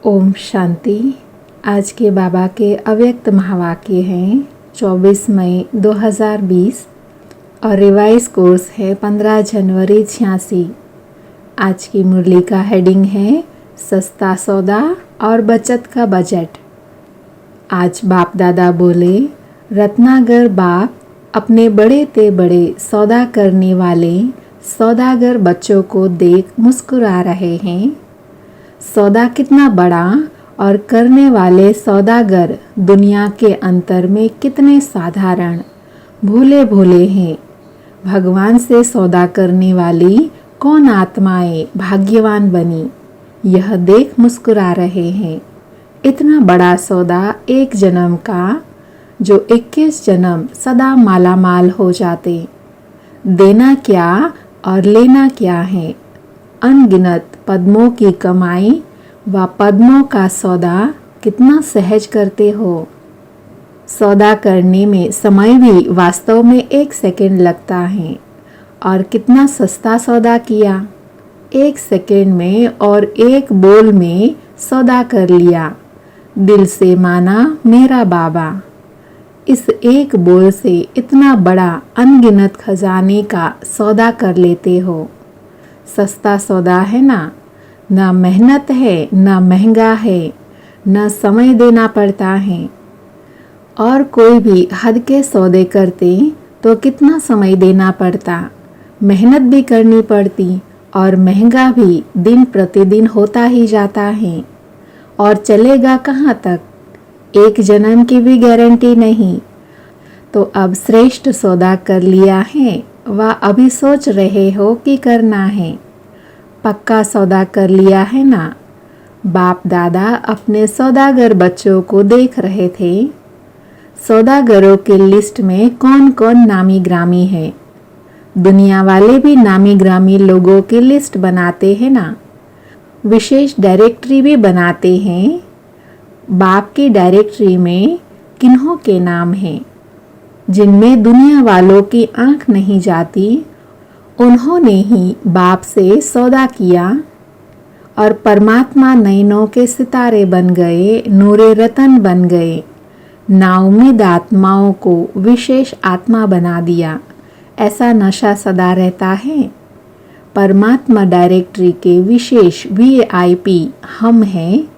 ओम शांति। आज के बाबा के अव्यक्त महावाक्य हैं 24 मई 2020 और रिवाइज कोर्स है 15 जनवरी 86। आज की मुरली का हेडिंग है सस्ता सौदा और बचत का बजट। आज बाप दादा बोले, रत्नागर बाप अपने बड़े ते बड़े सौदा करने वाले सौदागर बच्चों को देख मुस्कुरा रहे हैं। सौदा कितना बड़ा और करने वाले सौदागर दुनिया के अंतर में कितने साधारण भोले भोले हैं। भगवान से सौदा करने वाली कौन आत्माएं भाग्यवान बनी, यह देख मुस्कुरा रहे हैं। इतना बड़ा सौदा एक जन्म का, जो 21 जन्म सदा माला माल हो जाते। देना क्या और लेना क्या है। अनगिनत पद्मों की कमाई व पद्मों का सौदा कितना सहज करते हो। सौदा करने में समय भी वास्तव में 1 सेकंड लगता है और कितना सस्ता सौदा किया। 1 सेकंड में और 1 बोल में सौदा कर लिया। दिल से माना मेरा बाबा। इस 1 बोल से इतना बड़ा अनगिनत खजाने का सौदा कर लेते हो। सस्ता सौदा है ना मेहनत है, ना महंगा है, ना समय देना पड़ता है। और कोई भी हद के सौदे करते तो कितना समय देना पड़ता, मेहनत भी करनी पड़ती और महंगा भी दिन प्रतिदिन होता ही जाता है। और चलेगा कहाँ तक, 1 जन्म की भी गारंटी नहीं। तो अब श्रेष्ठ सौदा कर लिया है व अभी सोच रहे हो कि करना है। पक्का सौदा कर लिया है ना। बाप दादा अपने सौदागर बच्चों को देख रहे थे। सौदागरों के लिस्ट में कौन कौन नामी ग्रामी है। दुनिया वाले भी नामी ग्रामी लोगों की लिस्ट बनाते हैं ना। विशेष डायरेक्टरी भी बनाते हैं। बाप की डायरेक्टरी में किन्हों के नाम हैं, जिनमें दुनिया वालों की आंख नहीं जाती, उन्होंने ही बाप से सौदा किया और परमात्मा नयनों के सितारे बन गए, नूरे रतन बन गए। नाउम्मीद आत्माओं को विशेष आत्मा बना दिया। ऐसा नशा सदा रहता है। परमात्मा डायरेक्टरी के विशेष VIP हम हैं।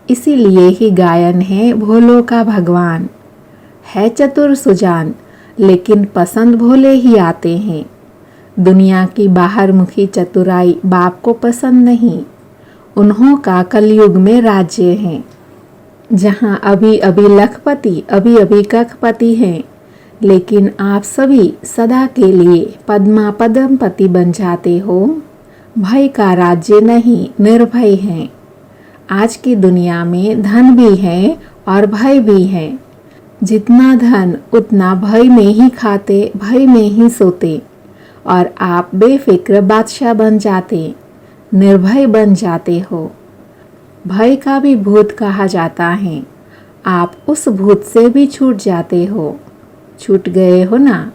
इसीलिए ही गायन है भोलों का भगवान। है चतुर सुजान, लेकिन पसंद भोले ही आते हैं। दुनिया की बाहरमुखी चतुराई बाप को पसंद नहीं। उन्हों का कलयुग में राज्य है, जहाँ अभी अभी लखपति अभी अभी कखपति हैं। लेकिन आप सभी सदा के लिए पद्मा पद्मपति बन जाते हो। भय का राज्य नहीं, निर्भय हैं। आज की दुनिया में धन भी है और भय भी है। जितना धन उतना भय में ही खाते, भय में ही सोते। और आप बेफिक्र बादशाह बन जाते, निर्भय बन जाते हो। भय का भी भूत कहा जाता है। आप उस भूत से भी छूट जाते हो। छूट गए हो ना।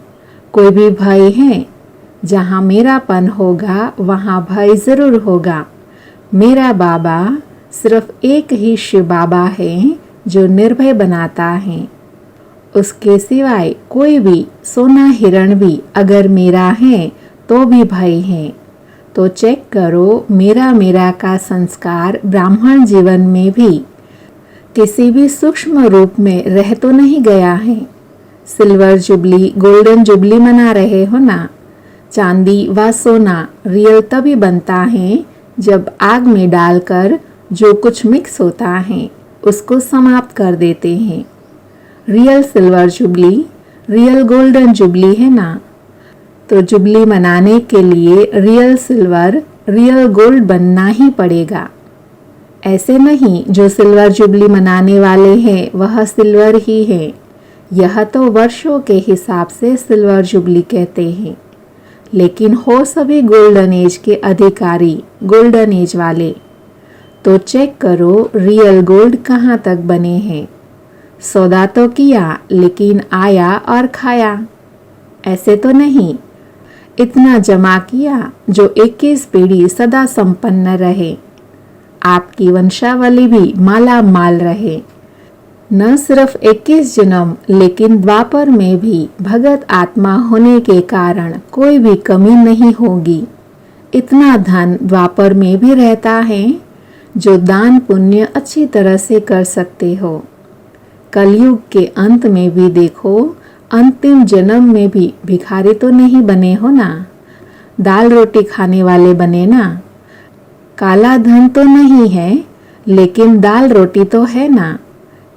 कोई भी भय है, जहाँ मेरापन होगा वहाँ भय जरूर होगा। मेरा बाबा सिर्फ एक ही शिव बाबा है जो निर्भय बनाता है। उसके सिवाय कोई भी सोना हिरण भी अगर मेरा है तो भी भय है। तो चेक करो, मेरा मेरा का संस्कार ब्राह्मण जीवन में भी किसी भी सूक्ष्म रूप में रह तो नहीं गया है। सिल्वर जुबली, गोल्डन जुबली मना रहे हो ना। चांदी व सोना रियल तभी बनता है जब आग में डालकर जो कुछ मिक्स होता है उसको समाप्त कर देते हैं। Real silver jubilee, real golden jubilee है ना। तो जुबली मनाने के लिए रियल सिल्वर, रियल गोल्ड बनना ही पड़ेगा। ऐसे नहीं जो सिल्वर जुबली मनाने वाले हैं वह सिल्वर ही है। यह तो वर्षों के हिसाब से सिल्वर जुबली कहते हैं। लेकिन हो सभी गोल्डन एज के अधिकारी, गोल्डन एज वाले। तो चेक करो रियल गोल्ड कहाँ तक बने हैं। सौदा तो किया, लेकिन आया और खाया। ऐसे तो नहीं। इतना जमा किया जो 21 पीढ़ी सदा संपन्न रहे। आपकी वंशावली भी माला माल रहे। न सिर्फ 21 जन्म लेकिन द्वापर में भी भगत आत्मा होने के कारण कोई भी कमी नहीं होगी। इतना धन द्वापर में भी रहता है जो दान पुण्य अच्छी तरह से कर सकते हो। कलयुग के अंत में भी देखो, अंतिम जन्म में भी भिखारी तो नहीं बने हो ना, दाल रोटी खाने वाले बने ना। काला धन तो नहीं है लेकिन दाल रोटी तो है ना।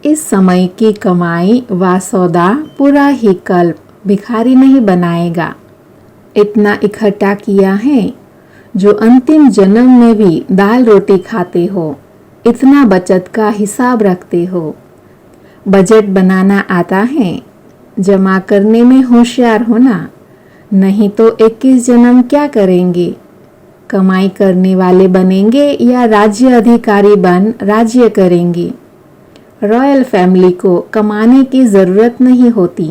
इस समय की कमाई व सौदा पूरा ही कल्प भिखारी नहीं बनाएगा। इतना इकट्ठा किया है जो अंतिम जन्म में भी दाल रोटी खाते हो, इतना बचत का हिसाब रखते हो। बजट बनाना आता है, जमा करने में होशियार होना, नहीं तो 21 जन्म क्या करेंगे। कमाई करने वाले बनेंगे या राज्य अधिकारी बन राज्य करेंगे। रॉयल फैमिली को कमाने की ज़रूरत नहीं होती,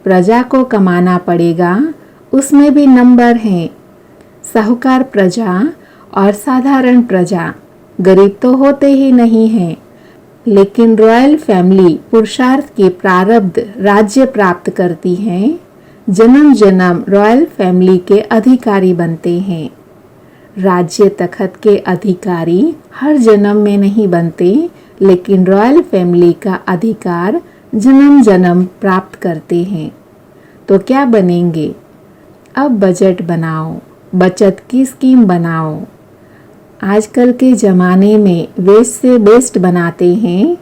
प्रजा को कमाना पड़ेगा। उसमें भी नंबर हैं, साहूकार प्रजा और साधारण प्रजा। गरीब तो होते ही नहीं हैं, लेकिन रॉयल फैमिली पुरुषार्थ की प्रारब्ध राज्य प्राप्त करती है। जन्म जन्म रॉयल फैमिली के अधिकारी बनते हैं। राज्य तखत के अधिकारी हर जन्म में नहीं बनते, लेकिन रॉयल फैमिली का अधिकार जन्म जन्म प्राप्त करते हैं। तो क्या बनेंगे? अब बजट बनाओ, बचत की स्कीम बनाओ। आजकल के ज़माने में वेस्ट से बेस्ट बनाते हैं,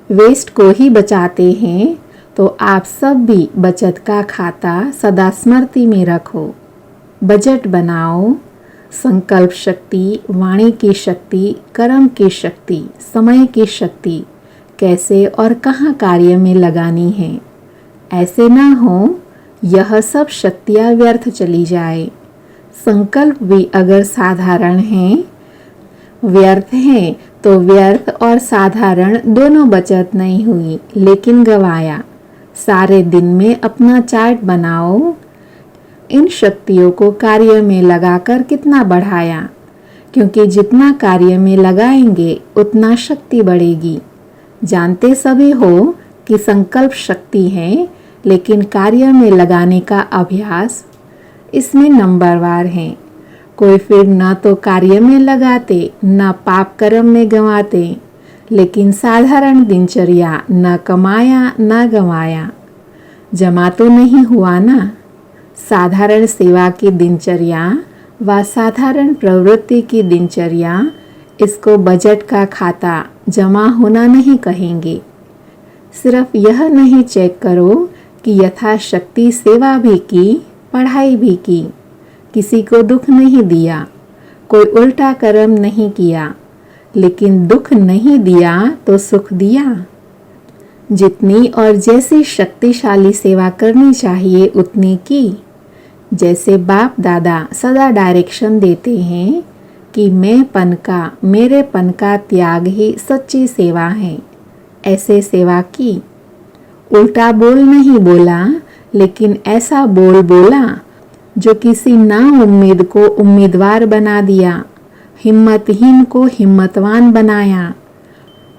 वेस्ट को ही बचाते हैं। तो आप सब भी बचत का खाता सदा स्मृति में रखो। बजट बनाओ। संकल्प शक्ति, वाणी की शक्ति, कर्म की शक्ति, समय की शक्ति कैसे और कहाँ कार्य में लगानी है। ऐसे ना हो यह सब शक्तियाँ व्यर्थ चली जाए। संकल्प भी अगर साधारण हैं, व्यर्थ हैं, तो व्यर्थ और साधारण दोनों बचत नहीं हुई, लेकिन गवाया। सारे दिन में अपना चार्ट बनाओ। इन शक्तियों को कार्य में लगाकर कितना बढ़ाया, क्योंकि जितना कार्य में लगाएंगे उतना शक्ति बढ़ेगी। जानते सभी हो कि संकल्प शक्ति है, लेकिन कार्य में लगाने का अभ्यास इसमें नंबरवार है। कोई फिर न तो कार्य में लगाते, न पाप कर्म में गंवाते, लेकिन साधारण दिनचर्या न कमाया न गंवाया। जमा तो नहीं हुआ ना। साधारण सेवा की दिनचर्या व साधारण प्रवृत्ति की दिनचर्या, इसको बजट का खाता जमा होना नहीं कहेंगे। सिर्फ यह नहीं चेक करो कि यथाशक्ति सेवा भी की, पढ़ाई भी की, किसी को दुख नहीं दिया, कोई उल्टा कर्म नहीं किया, लेकिन दुख नहीं दिया तो सुख दिया। जितनी और जैसी शक्तिशाली सेवा करनी चाहिए उतनी की। जैसे बाप दादा सदा डायरेक्शन देते हैं कि मैंपन का, मेरेपन का त्याग ही सच्ची सेवा है, ऐसे सेवा की। उल्टा बोल नहीं बोला, लेकिन ऐसा बोल बोला जो किसी ना उम्मीद को उम्मीदवार बना दिया, हिम्मतहीन को हिम्मतवान बनाया,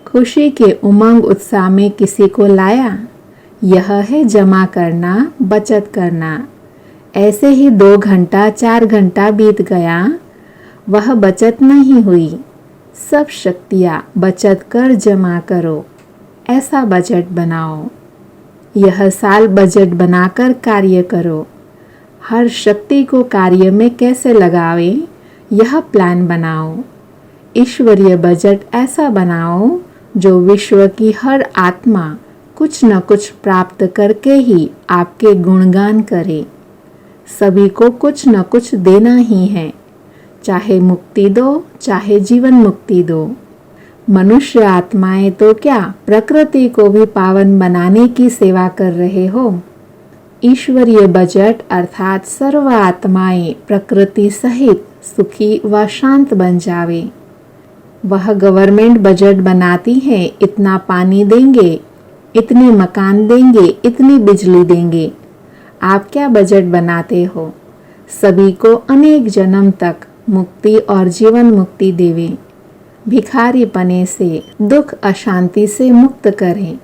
खुशी के उमंग उत्साह में किसी को लाया। यह है जमा करना, बचत करना। ऐसे ही 2 घंटा 4 घंटा बीत गया, वह बचत नहीं हुई। सब शक्तियाँ बचत कर जमा करो, ऐसा बजट बनाओ। यह साल बजट बनाकर कार्य करो। हर शक्ति को कार्य में कैसे लगावे, यह प्लान बनाओ। ईश्वरीय बजट ऐसा बनाओ जो विश्व की हर आत्मा कुछ न कुछ प्राप्त करके ही आपके गुणगान करे। सभी को कुछ न कुछ देना ही है, चाहे मुक्ति दो, चाहे जीवन मुक्ति दो। मनुष्य आत्माएं तो क्या, प्रकृति को भी पावन बनाने की सेवा कर रहे हो। ईश्वरीय बजट अर्थात सर्व आत्माएं प्रकृति सहित सुखी व शांत बन जावे। वह गवर्नमेंट बजट बनाती है, इतना पानी देंगे, इतने मकान देंगे, इतनी बिजली देंगे। आप क्या बजट बनाते हो? सभी को अनेक जन्म तक मुक्ति और जीवन मुक्ति देवे। भिखारी पने से, दुख अशांति से मुक्त करें।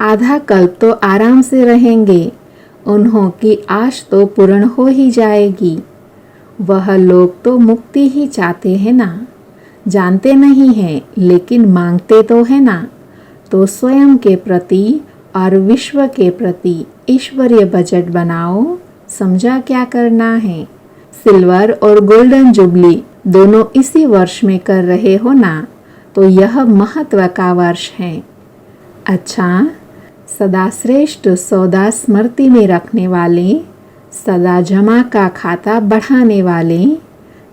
आधा कल्प तो आराम से रहेंगे, उन्हों की आश तो पूर्ण हो ही जाएगी। वह लोग तो मुक्ति ही चाहते हैं ना, जानते नहीं हैं लेकिन मांगते तो है ना। तो स्वयं के प्रति और विश्व के प्रति ईश्वरीय बजट बनाओ। समझा क्या करना है। सिल्वर और गोल्डन जुबली दोनों इसी वर्ष में कर रहे हो ना, तो यह महत्व का वर्ष है। अच्छा, सदा श्रेष्ठ सौदा स्मृति में रखने वाले, सदा जमा का खाता बढ़ाने वाले,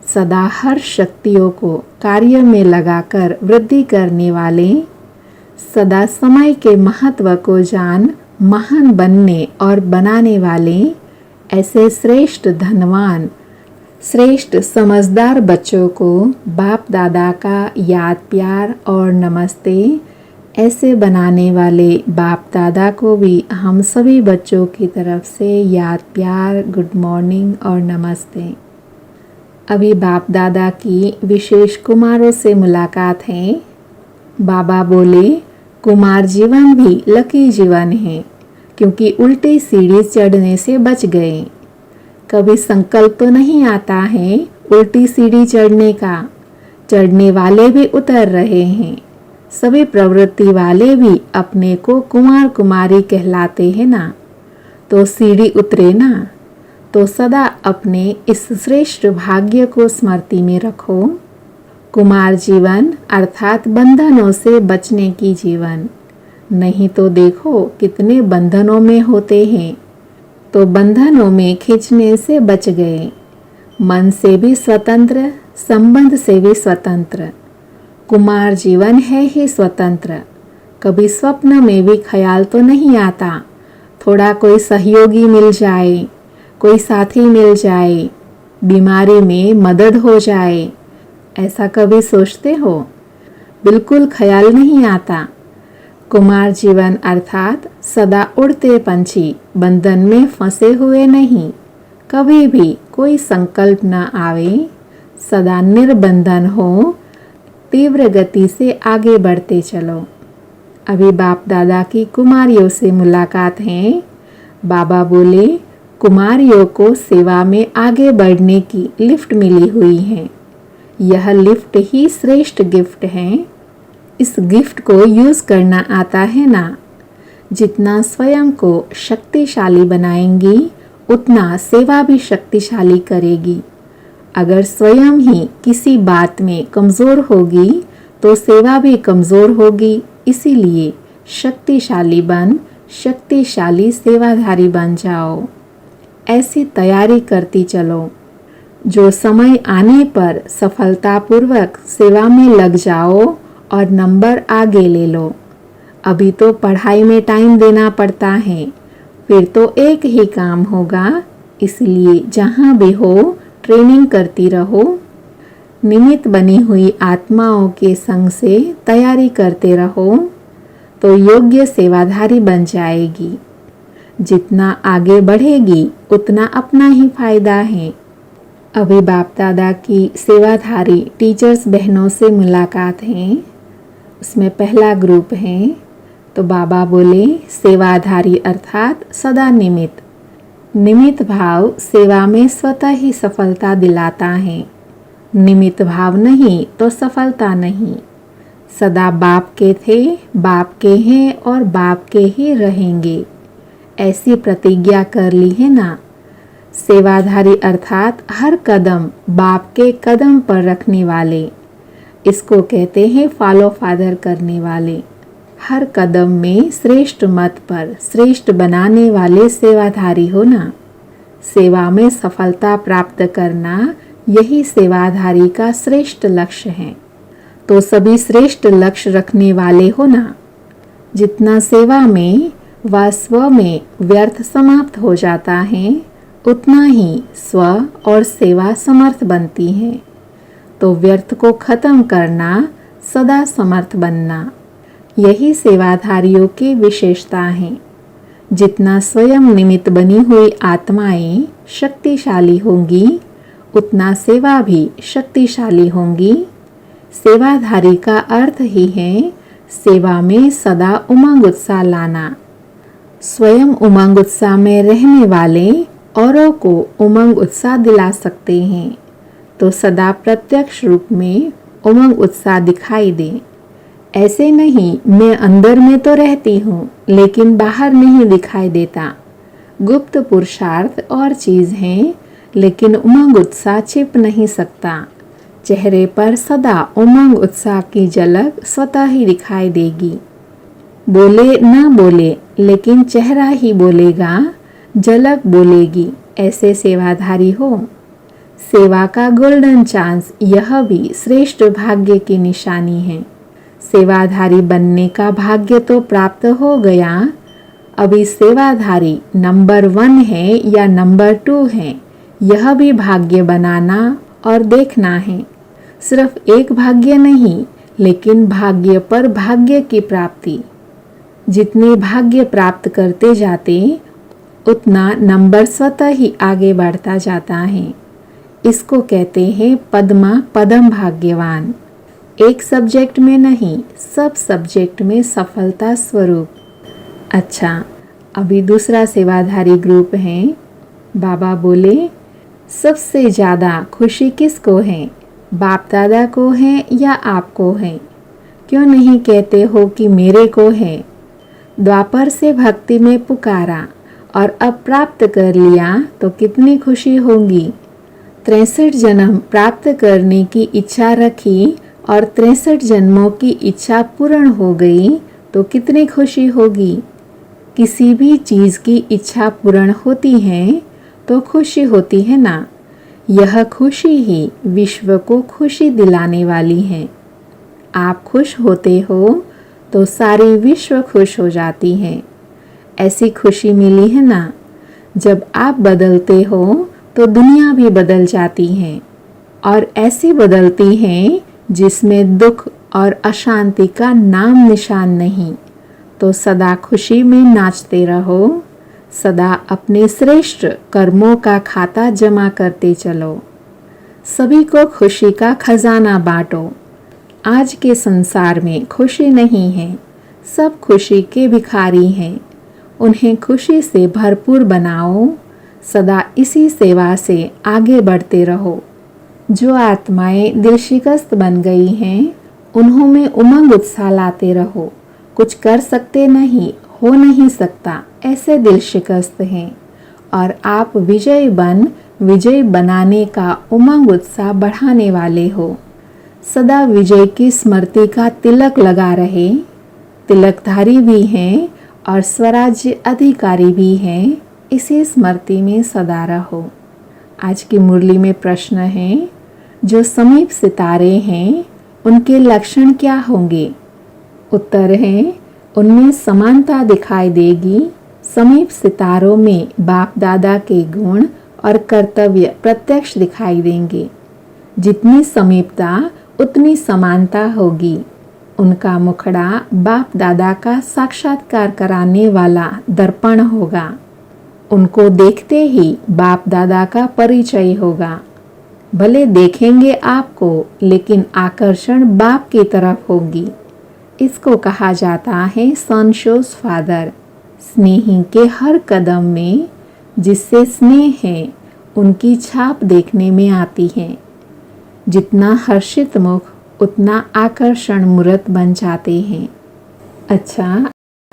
सदा हर शक्तियों को कार्य में लगाकर वृद्धि करने वाले, सदा समय के महत्व को जान महान बनने और बनाने वाले, ऐसे श्रेष्ठ धनवान, श्रेष्ठ समझदार बच्चों को बाप दादा का याद प्यार और नमस्ते। ऐसे बनाने वाले बाप दादा को भी हम सभी बच्चों की तरफ से याद प्यार, गुड मॉर्निंग और नमस्ते। अभी बाप दादा की विशेष कुमारों से मुलाकात है। बाबा बोले, कुमार जीवन भी लकी जीवन है, क्योंकि उल्टी सीढ़ी चढ़ने से बच गए। कभी संकल्प तो नहीं आता है उल्टी सीढ़ी चढ़ने का, चढ़ने वाले भी उतर रहे हैं। सभी प्रवृत्ति वाले भी अपने को कुमार कुमारी कहलाते हैं ना, तो सीढ़ी उतरे ना। तो सदा अपने इस श्रेष्ठ भाग्य को स्मृति में रखो। कुमार जीवन अर्थात बंधनों से बचने की जीवन। नहीं तो देखो कितने बंधनों में होते हैं, तो बंधनों में खींचने से बच गए। मन से भी स्वतंत्र, संबंध से भी स्वतंत्र। कुमार जीवन है ही स्वतंत्र। कभी स्वप्न में भी ख्याल तो नहीं आता थोड़ा कोई सहयोगी मिल जाए, कोई साथी मिल जाए, बीमारी में मदद हो जाए, ऐसा कभी सोचते हो? बिल्कुल ख्याल नहीं आता। कुमार जीवन अर्थात सदा उड़ते पंछी, बंधन में फंसे हुए नहीं। कभी भी कोई संकल्प न आवे, सदा निर्बंधन हो, तीव्र गति से आगे बढ़ते चलो। अभी बाप दादा की कुमारियों से मुलाकात है। बाबा बोले, कुमारियों को सेवा में आगे बढ़ने की लिफ्ट मिली हुई है। यह लिफ्ट ही श्रेष्ठ गिफ्ट है। इस गिफ्ट को यूज़ करना आता है ना। जितना स्वयं को शक्तिशाली बनाएंगी, उतना सेवा भी शक्तिशाली करेगी। अगर स्वयं ही किसी बात में कमज़ोर होगी, तो सेवा भी कमज़ोर होगी। इसीलिए शक्तिशाली बन, शक्तिशाली सेवाधारी बन जाओ। ऐसी तैयारी करती चलो। जो समय आने पर सफलतापूर्वक सेवा में लग जाओ और नंबर आगे ले लो। अभी तो पढ़ाई में टाइम देना पड़ता है, फिर तो एक ही काम होगा। इसलिए जहाँ भी हो ट्रेनिंग करती रहो। निमित्त बनी हुई आत्माओं के संग से तैयारी करते रहो, तो योग्य सेवाधारी बन जाएगी। जितना आगे बढ़ेगी उतना अपना ही फायदा है। अभी बाप दादा की सेवाधारी टीचर्स बहनों से मुलाकात है। उसमें पहला ग्रुप है। तो बाबा बोले, सेवाधारी अर्थात सदा निमित्त। निमित्त भाव सेवा में स्वतः ही सफलता दिलाता है। निमित्त भाव नहीं तो सफलता नहीं। सदा बाप के थे, बाप के हैं और बाप के ही रहेंगे, ऐसी प्रतिज्ञा कर ली है ना। सेवाधारी अर्थात हर कदम बाप के कदम पर रखने वाले। इसको कहते हैं फॉलो फादर करने वाले। हर कदम में श्रेष्ठ मत पर श्रेष्ठ बनाने वाले सेवाधारी हो ना। सेवा में सफलता प्राप्त करना, यही सेवाधारी का श्रेष्ठ लक्ष्य है। तो सभी श्रेष्ठ लक्ष्य रखने वाले हो ना। जितना सेवा में व स्व में व्यर्थ समाप्त हो जाता है, उतना ही स्व और सेवा समर्थ बनती है। तो व्यर्थ को खत्म करना, सदा समर्थ बनना, यही सेवाधारियों की विशेषता है। जितना स्वयं निमित्त बनी हुई आत्माएं शक्तिशाली होंगी, उतना सेवा भी शक्तिशाली होंगी। सेवाधारी का अर्थ ही है सेवा में सदा उमंग उत्साह लाना। स्वयं उमंग उत्साह में रहने वाले औरों को उमंग उत्साह दिला सकते हैं, तो सदा प्रत्यक्ष रूप में उमंग उत्साह दिखाई दे। ऐसे नहीं मैं अंदर में तो रहती हूँ लेकिन बाहर नहीं दिखाई देता। गुप्त पुरुषार्थ और चीज़ है, लेकिन उमंग उत्साह छिप नहीं सकता। चेहरे पर सदा उमंग उत्साह की झलक स्वतः ही दिखाई देगी। बोले ना बोले लेकिन चेहरा ही बोलेगा, झलक बोलेगी। ऐसे सेवाधारी हो। सेवा का गोल्डन चांस यह भी श्रेष्ठ भाग्य की निशानी है। सेवाधारी बनने का भाग्य तो प्राप्त हो गया, अभी सेवाधारी नंबर 1 है या नंबर 2 है, यह भी भाग्य बनाना और देखना है। सिर्फ एक भाग्य नहीं, लेकिन भाग्य पर भाग्य की प्राप्ति। जितने भाग्य प्राप्त करते जाते उतना नंबर स्वतः ही आगे बढ़ता जाता है। इसको कहते हैं पद्मा पदम भाग्यवान। एक सब्जेक्ट में नहीं, सब सब्जेक्ट में सफलता स्वरूप। अच्छा, अभी दूसरा सेवाधारी ग्रुप है। बाबा बोले सबसे ज़्यादा खुशी किसको है, बाप दादा को है या आपको है? क्यों नहीं कहते हो कि मेरे को है? द्वापर से भक्ति में पुकारा और अब प्राप्त कर लिया तो कितनी खुशी होगी। 63 जन्म प्राप्त करने की इच्छा रखी और 63 जन्मों की इच्छा पूर्ण हो गई तो कितनी खुशी होगी। किसी भी चीज़ की इच्छा पूर्ण होती है तो खुशी होती है ना। यह खुशी ही विश्व को खुशी दिलाने वाली है। आप खुश होते हो तो सारी विश्व खुश हो जाती है। ऐसी खुशी मिली है ना। जब आप बदलते हो तो दुनिया भी बदल जाती है, और ऐसी बदलती है जिसमें दुख और अशांति का नाम निशान नहीं। तो सदा खुशी में नाचते रहो, सदा अपने श्रेष्ठ कर्मों का खाता जमा करते चलो। सभी को खुशी का खजाना बांटो। आज के संसार में खुशी नहीं है, सब खुशी के भिखारी हैं। उन्हें खुशी से भरपूर बनाओ, सदा इसी सेवा से आगे बढ़ते रहो। जो आत्माएं दिल शिकस्त बन गई हैं, उन्होंने उमंग उत्साह लाते रहो। कुछ कर सकते नहीं, हो नहीं सकता, ऐसे दिल शिकस्त हैं, और आप विजय बनाने का उमंग उत्साह बढ़ाने वाले हो। सदा विजय की स्मृति का तिलक लगा रहे। तिलकधारी भी हैं और स्वराज्य अधिकारी भी हैं, इसी स्मृति में सदा रहो। आज की मुरली में प्रश्न है, जो समीप सितारे हैं उनके लक्षण क्या होंगे? उत्तर है, उनमें समानता दिखाई देगी। समीप सितारों में बाप दादा के गुण और कर्तव्य प्रत्यक्ष दिखाई देंगे। जितनी समीपता उतनी समानता होगी। उनका मुखड़ा बाप दादा का साक्षात्कार कराने वाला दर्पण होगा। उनको देखते ही बाप दादा का परिचय होगा। भले देखेंगे आपको, लेकिन आकर्षण बाप की तरफ होगी। इसको कहा जाता है सन शोज फादर। स्नेही के हर कदम में जिससे स्नेह है, उनकी छाप देखने में आती है। जितना हर्षित मुख उतना आकर्षण मूर्त बन जाते हैं। अच्छा,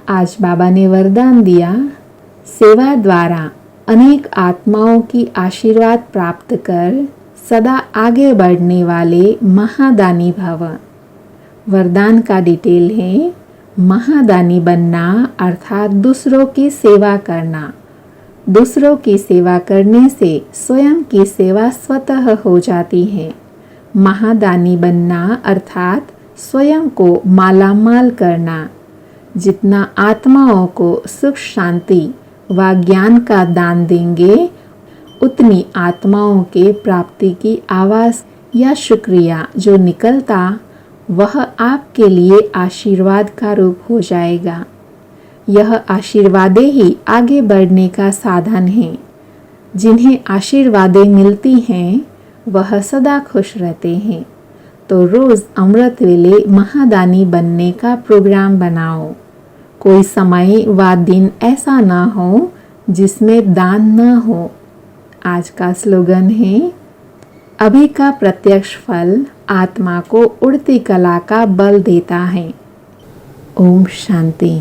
आज बाबा ने वरदान दिया, सेवा द्वारा अनेक आत्माओं की आशीर्वाद प्राप्त कर सदा आगे बढ़ने वाले महादानी भव। वरदान का डिटेल है, महादानी बनना अर्थात दूसरों की सेवा करना। दूसरों की सेवा करने से स्वयं की सेवा स्वतः हो जाती है। महादानी बनना अर्थात स्वयं को मालामाल करना। जितना आत्माओं को सुख शांति व ज्ञान का दान देंगे, उतनी आत्माओं के प्राप्ति की आवाज़ या शुक्रिया जो निकलता, वह आपके लिए आशीर्वाद का रूप हो जाएगा। यह आशीर्वादें ही आगे बढ़ने का साधन है। जिन्हें आशीर्वादें मिलती हैं, वह सदा खुश रहते हैं। तो रोज़ अमृत वेले महादानी बनने का प्रोग्राम बनाओ। कोई समय व दिन ऐसा ना हो जिसमें दान न हो। आज का स्लोगन है, अभी का प्रत्यक्ष फल आत्मा को उड़ती कला का बल देता है। ओम शांति।